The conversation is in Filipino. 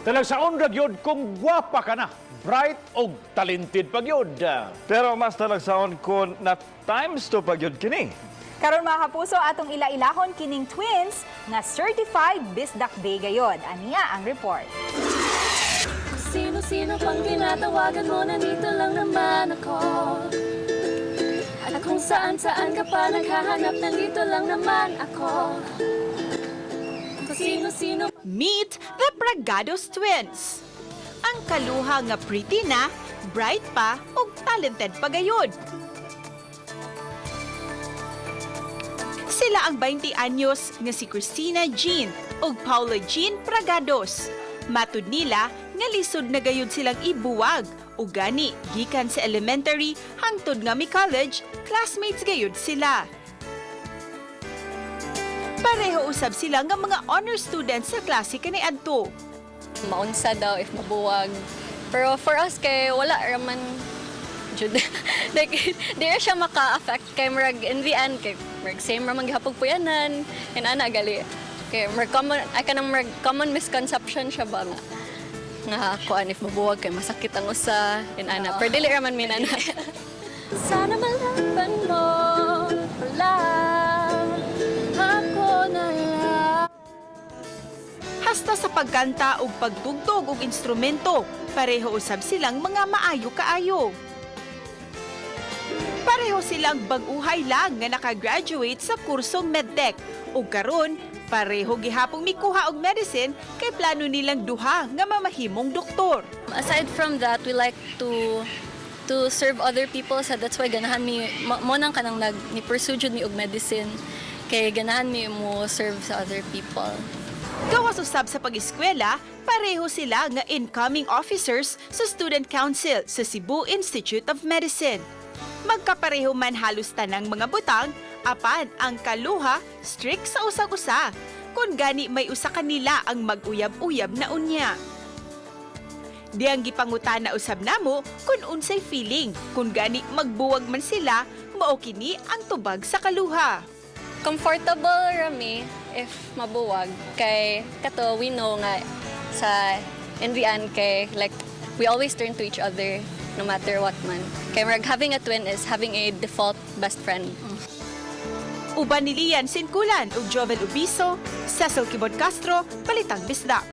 Talagsaon ra gyud kung gwapa ka na, bright o talented pa gyud. Pero mas talagsaon ko na times to pag yun kini. Karon mga kapuso, atong ila-ilahon kining twins nga certified bisdak day gayod. Aniya ang report. Sino-sino pang tinatawagan mo, nandito lang naman ako. At kung saan-saan ka pa naghahanap, nandito lang naman ako. Sino-sino. Meet the Bragados twins. Ang kaluha nga pretty na, bright pa ug talented pa gayud. Sila ang 20 anyos nga si Christina Jean ug Paula Jean Bragados. Matud nila nga lisod na gayud silang ibuwag ug gani gikan sa elementary hangtod nga mi college, classmates gayud sila. Pareho usab sila nga mga honor students sa klase kaniadto. Maunsa daw if mabuwag. Pero for us kay wala raman jud. Like di ra siya maka-affect kay murag in the end kay murag same ra man gihapon puyanan and ana gali. Kay murag common misconception siya ba nga kuan if mabuwag kay masakit ang usa and ana. Pero dili ra man minana. Sana malaban mo lang ako na lang. Hasta sa pagkanta ug pagtugtog og instrumento, pareho usab silang mga maayo kaayo. Pareho silang bag-uhay lang nga nakagraduate sa kursong medtech ug karon pareho gihapong mikuha og medicine kay plano nilang duha nga mamahimong doktor. Aside from that, we like to serve other people, so that's why ganahan mi mo nang kanang ni-pursue jud mi og medicine kay ganahan mi mo serve sa other people. Gawas usab sa pag-eskwela, pareho sila nga incoming officers sa Student Council sa Cebu Institute of Medicine. Magkapareho man halos tanang mga butang, apan ang kaluha strict sa usag-usa. Kung gani may usa kanila ang mag-uyab-uyab na unya. Diyang gipangutana usab namo kung unsay feeling, kung gani magbuwag man sila, mao kini ang tubag sa kaluha. Comfortable rami if mabuwag kay kato we know nga sa in the end kay like we always turn to each other no matter what man. Kay having a twin is having a default best friend. Uban ni Lian Sinkulan ug Jovel Ubiso, Cecil Kibod Castro, Balitang Bisda.